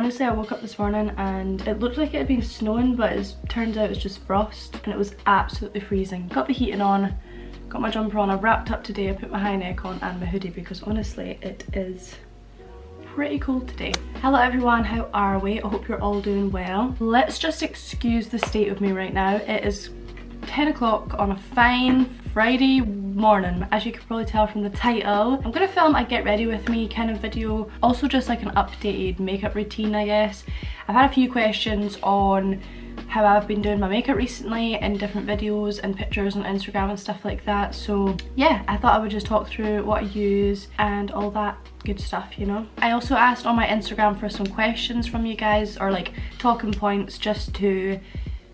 Honestly, I woke up this morning and it looked like it had been snowing, but it turns out it's just frost and it was absolutely freezing. Got the heating on, got my jumper on, I've wrapped up today, I put my high neck on and my hoodie because honestly it is pretty cold today. Hello everyone, how are we? I hope you're all doing well. Let's just excuse the state of me right now. It is 10 o'clock on a fine Friday morning, as you can probably tell from the title. I'm gonna film a get ready with me kind of video, also just like an updated makeup routine I guess. I've had a few questions on how I've been doing my makeup recently in different videos and pictures on Instagram and stuff like that, so yeah, I thought I would just talk through what I use and all that good stuff, you know. I also asked on my Instagram for some questions from you guys, or like talking points just to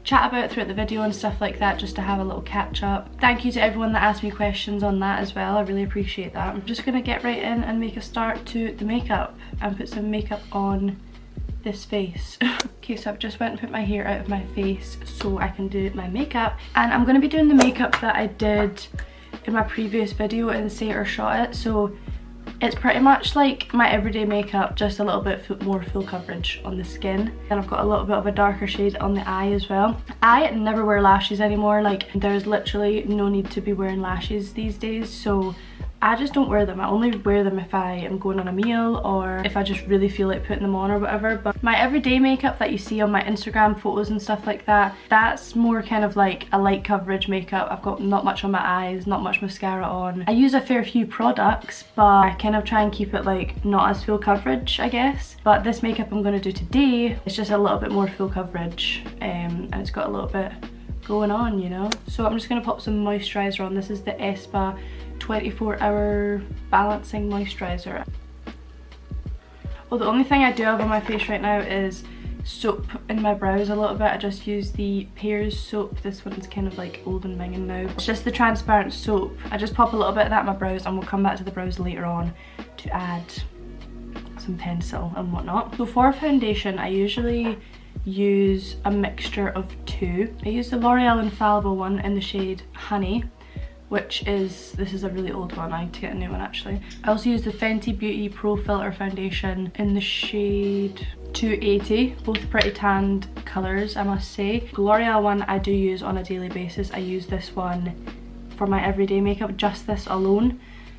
chat about throughout the video and stuff like that, just to have a little catch up. Thank you to everyone that asked me questions on that as well, I really appreciate that. I'm just gonna get right in and make a start to the makeup and put some makeup on this face. Okay, so I've just went and put my hair out of my face so I can do my makeup, and I'm gonna be doing the makeup that I did in my previous video in Say or Shot It. So it's pretty much like my everyday makeup, just a little bit more full coverage on the skin, and I've got a little bit of a darker shade on the eye as well. I never wear lashes anymore, like there's literally no need to be wearing lashes these days, so I just don't wear them. I only wear them if I am going on a meal or if I just really feel like putting them on or whatever. But my everyday makeup that you see on my Instagram photos and stuff like that, that's more kind of like a light coverage makeup. I've got not much on my eyes, not much mascara on. I use a fair few products, but I kind of try and keep it like not as full coverage, I guess. But this makeup I'm going to do today is just a little bit more full coverage, and it's got a little bit going on, you know. So I'm just going to pop some moisturiser on. This is the Espa 24-hour balancing moisturiser. Well, the only thing I do have on my face right now is soap in my brows a little bit. I just use the Pears soap. This one's kind of like old and minging now. It's just the transparent soap. I just pop a little bit of that in my brows, and we'll come back to the brows later on to add some pencil and whatnot. So for foundation, I usually use a mixture of two. I use the L'Oreal Infallible one in the shade Honey, which is, this is a really old one, I need to get a new one actually. I also use the Fenty Beauty Pro Filter foundation in the shade 280, both pretty tanned colours I must say. The L'Oreal one I do use on a daily basis. I use this one for my everyday makeup, just this alone,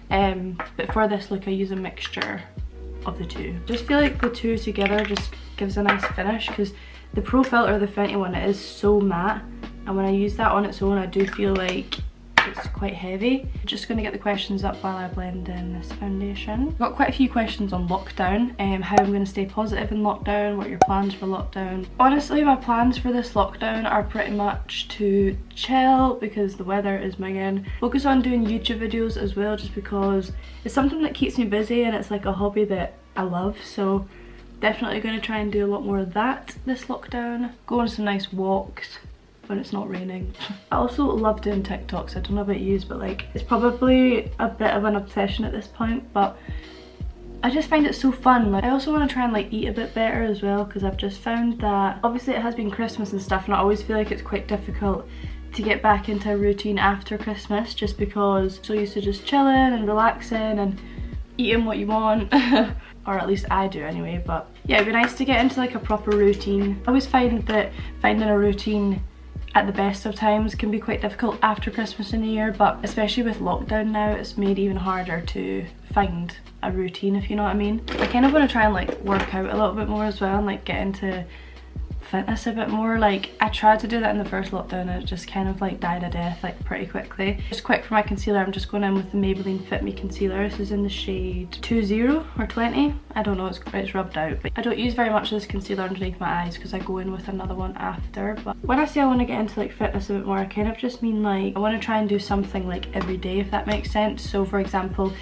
but for this look I use a mixture of the two. Just feel like the two together just gives a nice finish, because the Pro Filter, the Fenty one, it is so matte, and when I use that on its own I do feel like it's quite heavy. I'm just going to get the questions up while I blend in this foundation. I've got quite a few questions on lockdown, how I'm going to stay positive in lockdown, what are your plans for lockdown. Honestly, my plans for this lockdown are pretty much to chill because the weather is minging. Focus on doing YouTube videos as well, just because it's something that keeps me busy and it's like a hobby that I love, so definitely going to try and do a lot more of that this lockdown. Go on some nice walks when it's not raining. I also love doing TikToks. I don't know about you, but like it's probably a bit of an obsession at this point, but I just find it so fun. Like I also want to try and like eat a bit better as well, because I've just found that obviously it has been Christmas and stuff, and I always feel like it's quite difficult to get back into a routine after Christmas, just because I'm so used to just chilling and relaxing and eating what you want. Or at least I do anyway. But yeah, it'd be nice to get into like a proper routine. I always find that finding a routine at the best of times can be quite difficult after Christmas and New Year, but especially with lockdown now, it's made even harder to find a routine, if you know what I mean. I kind of want to try and like work out a little bit more as well, and like get into fitness a bit more. Like I tried to do that in the first lockdown and it just kind of like died a death like pretty quickly. Just quick for my concealer, I'm just going in with the Maybelline Fit Me concealer. This is in the shade 20 or 20, I don't know, it's rubbed out, but I don't use very much of this concealer underneath my eyes because I go in with another one after. But when I say I want to get into like fitness a bit more, I kind of just mean like I want to try and do something like every day, if that makes sense. So for example,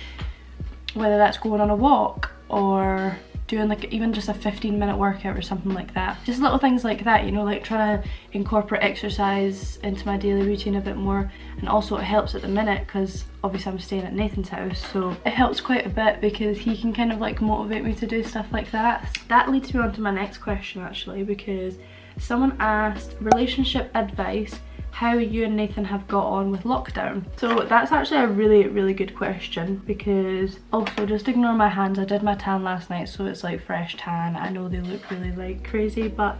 whether that's going on a walk or doing like even just a 15-minute workout or something like that. Just little things like that, you know, like trying to incorporate exercise into my daily routine a bit more. And also it helps at the minute because obviously I'm staying at Nathan's house, so it helps quite a bit because he can kind of like motivate me to do stuff like that. That leads me on to my next question actually, because someone asked relationship advice how you and Nathan have got on with lockdown. So that's actually a really good question, because also just ignore my hands. I did my tan last night, so it's like fresh tan. I know they look really like crazy, but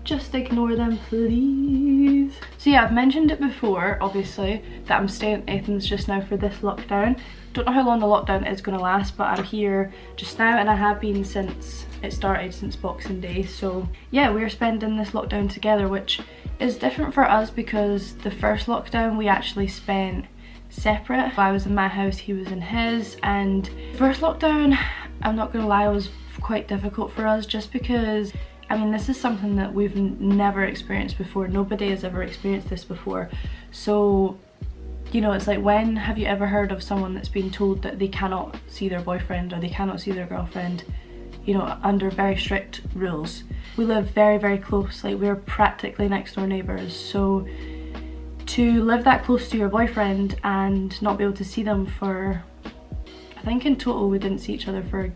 just ignore them please. So yeah, I've mentioned it before obviously that I'm staying at Nathan's just now for this lockdown. Don't know how long the lockdown is going to last, but I'm here just now and I have been since it started, since Boxing Day. So yeah, we're spending this lockdown together, which is different for us because the first lockdown we actually spent separate. I was in my house, he was in his, and first lockdown, I'm not gonna lie, was quite difficult for us just because, I mean, this is something that we've never experienced before. Nobody has ever experienced this before. So, you know, it's like, when have you ever heard of someone that's been told that they cannot see their boyfriend or they cannot see their girlfriend, you know, under very strict rules? We live very close, like we're practically next door neighbours. So to live that close to your boyfriend and not be able to see them for, I think in total we didn't see each other for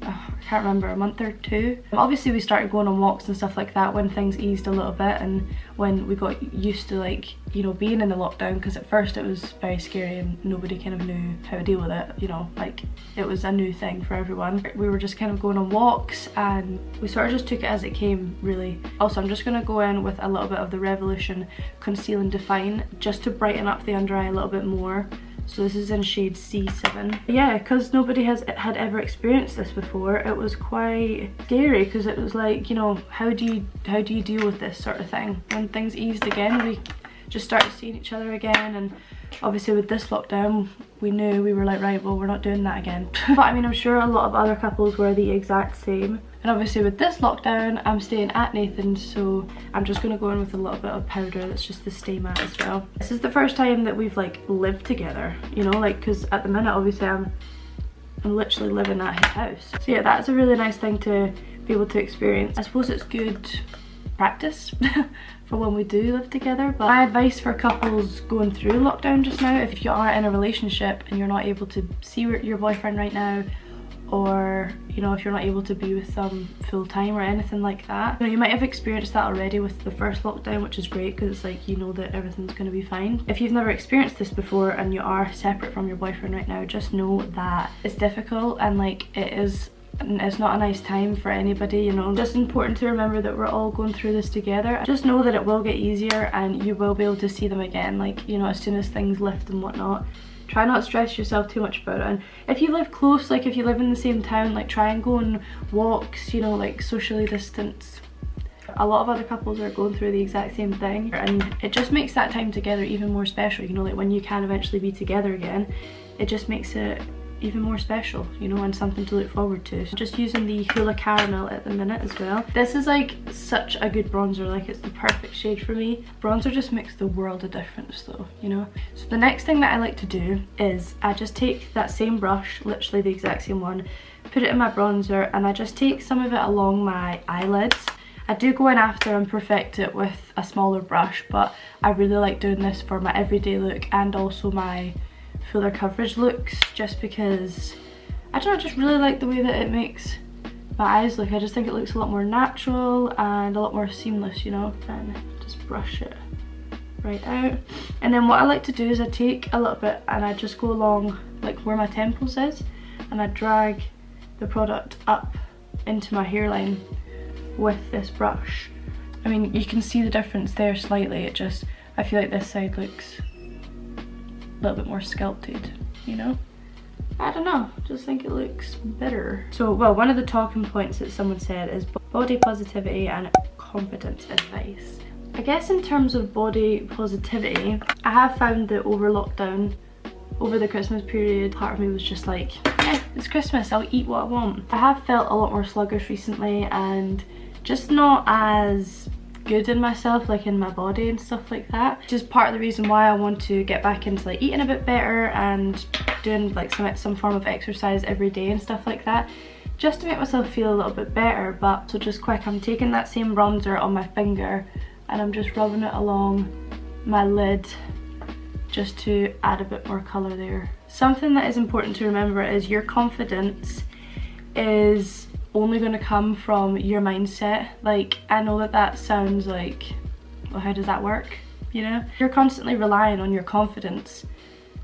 I can't remember, a month or two. Obviously we started going on walks and stuff like that when things eased a little bit and when we got used to, like, you know, being in the lockdown, because at first it was very scary and nobody kind of knew how to deal with it, you know, like it was a new thing for everyone. We were just kind of going on walks and we sort of just took it as it came, really. Also, I'm just going to go in with a little bit of the Revolution Conceal and Define just to brighten up the under eye a little bit more. So this is in shade C7. Yeah, because nobody had ever experienced this before, it was quite scary, because it was like, you know, how do you deal with this sort of thing? When things eased again, we just started seeing each other again, and obviously with this lockdown we knew, we were like, right, well, we're not doing that again. But I mean, I'm sure a lot of other couples were the exact same. And obviously with this lockdown I'm staying at Nathan's, so I'm just going to go in with a little bit of powder that's just the Stay Matte as well. This is the first time that we've like lived together, you know, like, because at the minute obviously I'm literally living at his house. So yeah, that's a really nice thing to be able to experience. I suppose it's good practice for when we do live together. But my advice for couples going through lockdown just now, if you are in a relationship and you're not able to see your boyfriend right now, or, you know, if you're not able to be with them full time or anything like that, you know, you might have experienced that already with the first lockdown, which is great because it's like, you know that everything's going to be fine. If you've never experienced this before and you are separate from your boyfriend right now, just know that it's difficult and like it's not a nice time for anybody, you know. Just important to remember that we're all going through this together. Just know that it will get easier and you will be able to see them again, like, you know, as soon as things lift and whatnot. Try not to stress yourself too much about it, and if you live close, like if you live in the same town, like try and go on walks, you know, like socially distance. A lot of other couples are going through the exact same thing, and it just makes that time together even more special, you know, like when you can eventually be together again, it just makes it even more special, you know, and something to look forward to. So just using the Hula Caramel at the minute as well. This is like such a good bronzer, like it's the perfect shade for me. Bronzer just makes the world of difference though, you know. So the next thing that I like to do is I just take that same brush, literally the exact same one, put it in my bronzer, and I just take some of it along my eyelids. I do go in after and perfect it with a smaller brush, but I really like doing this for my everyday look and also my fuller coverage looks, just because I don't know, I just really like the way that it makes my eyes look. I just think it looks a lot more natural and a lot more seamless, you know. And just brush it right out, and then what I like to do is I take a little bit and I just go along like where my temples is, and I drag the product up into my hairline with this brush. I mean, you can see the difference there slightly. It just, I feel like this side looks a little bit more sculpted, you know. I don't know, just think it looks better. So, well, one of the talking points that someone said is body positivity and confidence advice. I guess in terms of body positivity, I have found that over lockdown, over the Christmas period, part of me was just like, yeah, it's Christmas, I'll eat what I want. I have felt a lot more sluggish recently and just not as good in myself, like in my body and stuff like that, which is part of the reason why I want to get back into like eating a bit better and doing like some form of exercise every day and stuff like that, just to make myself feel a little bit better. But so just quick, I'm taking that same bronzer on my finger and I'm just rubbing it along my lid just to add a bit more colour there. Something that is important to remember is your confidence is only going to come from your mindset. Like, I know that sounds like, well, how does that work? you know? You're constantly relying on your confidence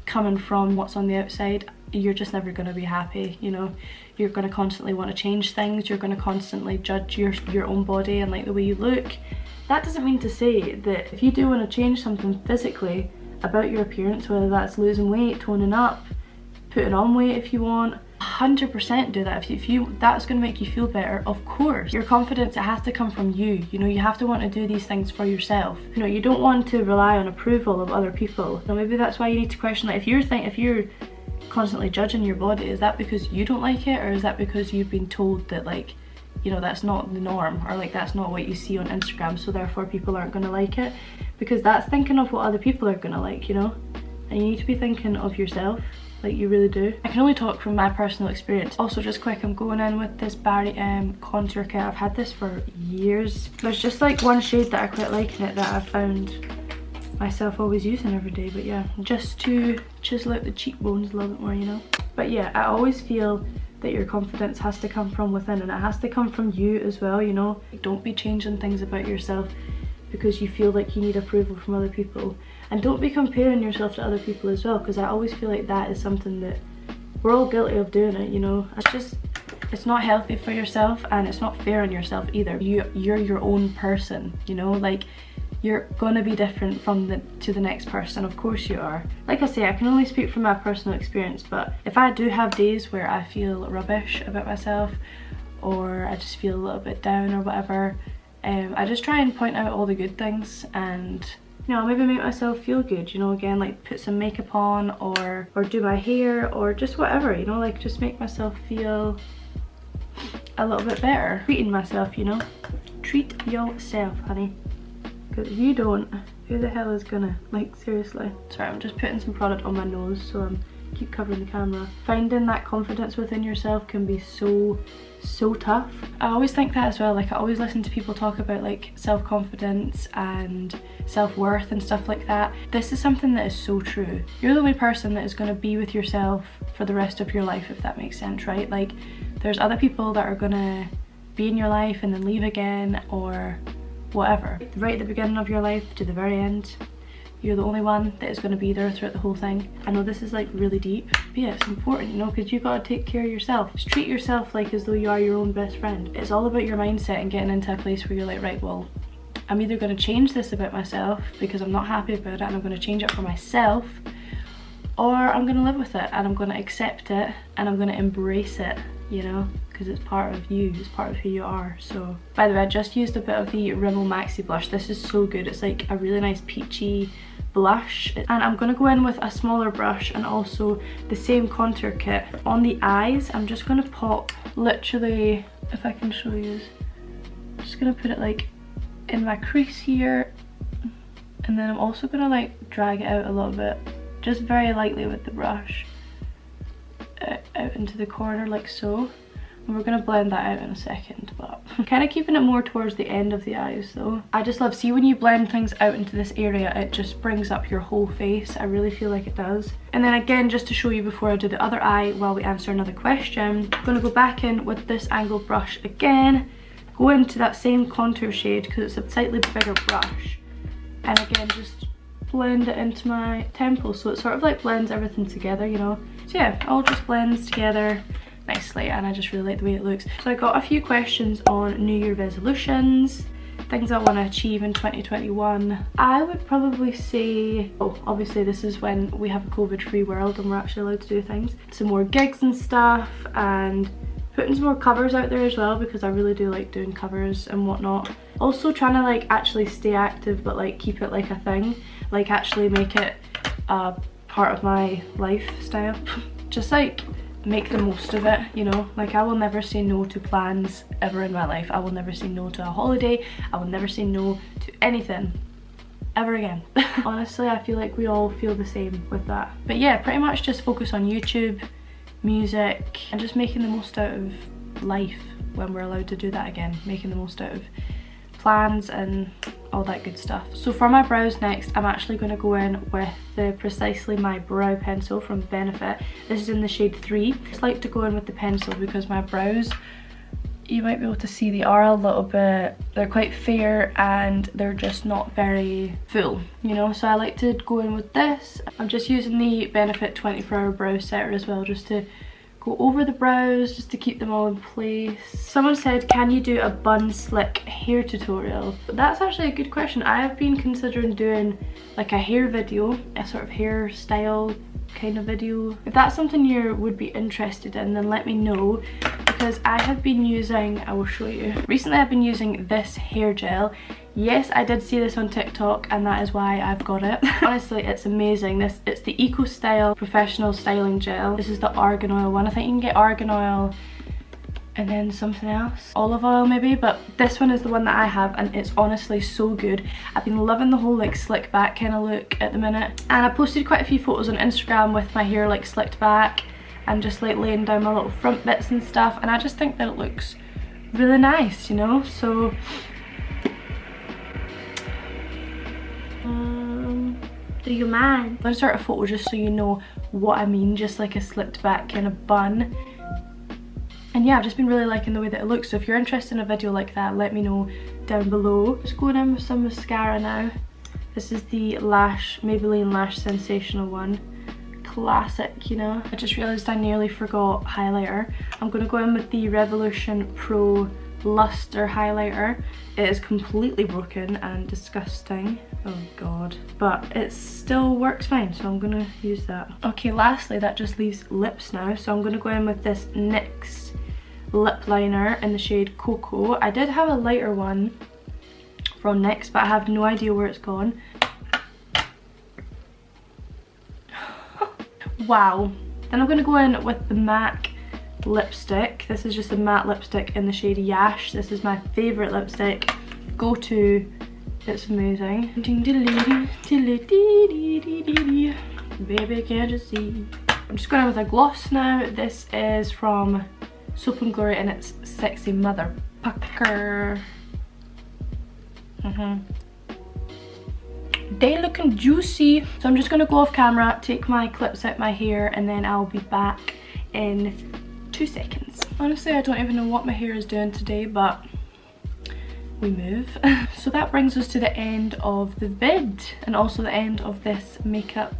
coming from what's on the outside. You're just never going to be happy, you know? You're going to constantly want to change things. You're going to constantly judge your own body and like the way you look. That doesn't mean to say that if you do want to change something physically about your appearance, whether that's losing weight, toning up, putting on weight if you want, 100% do that. If you that's going to make you feel better, of course. Your confidence, it has to come from you, you know? You have to want to do these things for yourself. You know, you don't want to rely on approval of other people. So maybe that's why you need to question, like, if you're constantly judging your body, is that because you don't like it, or is that because you've been told that, like, you know, that's not the norm, or like that's not what you see on Instagram, so therefore people aren't going to like it? Because that's thinking of what other people are going to like, you know? And you need to be thinking of yourself, like you really do. I can only talk from my personal experience. Also, just quick, I'm going in with this Barry M contour kit. I've had this for years. There's just like one shade that I quite like in it that I've found myself always using every day, but yeah, just to chisel out the cheekbones a little bit more, you know? But yeah, I always feel that your confidence has to come from within, and it has to come from you as well, you know? Don't be changing things about yourself because you feel like you need approval from other people. And don't be comparing yourself to other people as well, because I always feel like that is something that we're all guilty of doing it, you know? It's not healthy for yourself, and it's not fair on yourself either. You're your own person, you know? Like, you're gonna be different to the next person, of course you are. Like I say, I can only speak from my personal experience, but if I do have days where I feel rubbish about myself, or I just feel a little bit down or whatever, I just try and point out all the good things, and you know, maybe make myself feel good, you know? Again, like put some makeup on, or do my hair, or just whatever, you know? Like, just make myself feel a little bit better. Treating myself, you know? Treat yourself, honey. Because if you don't, who the hell is gonna? Like, seriously. Sorry, I'm just putting some product on my nose, so I'm keep covering the camera. Finding that confidence within yourself can be so tough. I always think that as well. Like, I always listen to people talk about like self-confidence and self-worth and stuff like that. This is something that is so true. You're the only person that is going to be with yourself for the rest of your life, if that makes sense, right? Like, there's other people that are gonna be in your life and then leave again, or whatever. Right at the beginning of your life to the very end, you're the only one that is going to be there throughout the whole thing. I know this is like really deep, but yeah, it's important, you know, because you got to take care of yourself. Just treat yourself like as though you are your own best friend. It's all about your mindset and getting into a place where you're like, right, well, I'm either going to change this about myself because I'm not happy about it and I'm going to change it for myself, or I'm going to live with it and I'm going to accept it and I'm going to embrace it, you know, because it's part of you, it's part of who you are. So, by the way, I just used a bit of the Rimmel Maxi blush. This is so good. It's like a really nice peachy blush, and I'm going to go in with a smaller brush and also the same contour kit on the eyes. I'm just going to pop, literally, if I can show you, I'm just going to put it like in my crease here, and then I'm also going to like drag it out a little bit, just very lightly with the brush, out into the corner like so. And we're going to blend that out in a second, but I'm kind of keeping it more towards the end of the eyes though. I just love, see when you blend things out into this area, it just brings up your whole face. I really feel like it does. And then again, just to show you before I do the other eye while we answer another question, I'm going to go back in with this angled brush again, go into that same contour shade because it's a slightly bigger brush, and again just blend it into my temple so it sort of like blends everything together, you know. So yeah, it all just blends together nicely, and I just really like the way it looks. So I got a few questions on New Year resolutions, things I want to achieve in 2021. I would probably say, oh, obviously this is when we have a COVID-free world and we're actually allowed to do things. Some more gigs and stuff, and putting some more covers out there as well, because I really do like doing covers and whatnot. Also trying to like actually stay active, but like keep it like a thing, like actually make it a part of my lifestyle. Just like make the most of it, you know. Like, I will never say no to plans ever in my life. I will never say no to a holiday. I will never say no to anything ever again. Honestly, I feel like we all feel the same with that. But yeah, pretty much just focus on YouTube, music, and just making the most out of life when we're allowed to do that again. Making the most out of plans and all that good stuff. So for my brows next, I'm actually going to go in with the Precisely My Brow Pencil from Benefit. This is in the shade 3. I just like to go in with the pencil because my brows, you might be able to see they are a little bit, they're quite fair and they're just not very full, you know, so I like to go in with this. I'm just using the Benefit 24-hour brow setter as well, just to go over the brows, just to keep them all in place. Someone said, can you do a bun slick hair tutorial? But that's actually a good question. I have been considering doing like a hair video, a sort of hairstyle kind of video. If that's something you would be interested in, then let me know, because I have been using, I will show you. Recently I've been using this hair gel. Yes, I did see this on TikTok and that is why I've got it. Honestly, it's amazing. It's the Eco Style Professional Styling Gel. This is the argan oil one. I think you can get argan oil and then something else, olive oil maybe, but this one is the one that I have and it's honestly so good. I've been loving the whole like slick back kind of look at the minute, and I posted quite a few photos on Instagram with my hair like slicked back and just like laying down my little front bits and stuff, and I just think that it looks really nice, you know. So do you mind? I'll insert a photo just so you know what I mean, just like a slicked back kind of bun. And yeah, I've just been really liking the way that it looks, so if you're interested in a video like that, let me know down below. Just going in with some mascara now. This is the Maybelline Lash Sensational one. Classic, you know. I just realised I nearly forgot highlighter. I'm going to go in with the Revolution Pro Luster highlighter. It is completely broken and disgusting. Oh god. But it still works fine, so I'm going to use that. Okay, lastly, that just leaves lips now, so I'm going to go in with this NYX lip liner in the shade Cocoa. I did have a lighter one from NYX, but I have no idea where it's gone. Wow. Then I'm going to go in with the MAC lipstick. This is just a matte lipstick in the shade Yash. This is my favourite lipstick. Go to. It's amazing. Baby, can't you see? I'm just going in with a gloss now. This is from Soap and Glory and it's Sexy Motherfucker. They looking juicy. So I'm just going to go off camera, take my clips out my hair, and then I'll be back in 2 seconds. Honestly, I don't even know what my hair is doing today, but we move. So that brings us to the end of the vid and also the end of this makeup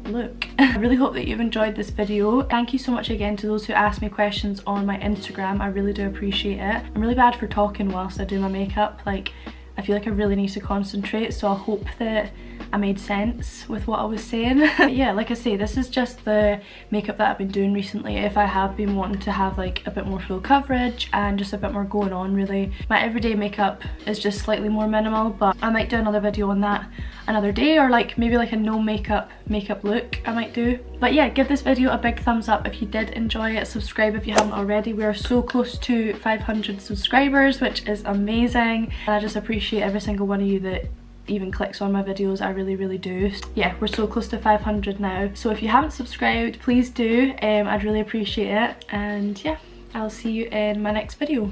look. I really hope that you've enjoyed this video. Thank you so much again to those who asked me questions on my Instagram. I really do appreciate it. I'm really bad for talking whilst I do my makeup. Like, I feel like I really need to concentrate, so I hope that I made sense with what I was saying. But yeah, like I say, this is just the makeup that I've been doing recently. If I have been wanting to have like a bit more full coverage and just a bit more going on, really. My everyday makeup is just slightly more minimal, but I might do another video on that another day, or like maybe like a no makeup look I might do. But yeah, give this video a big thumbs up if you did enjoy it. Subscribe if you haven't already. We are so close to 500 subscribers, which is amazing, and I just appreciate every single one of you that even clicks on my videos. I really do. Yeah, we're so close to 500 now, so if you haven't subscribed, please do. I'd really appreciate it, and yeah, I'll see you in my next video.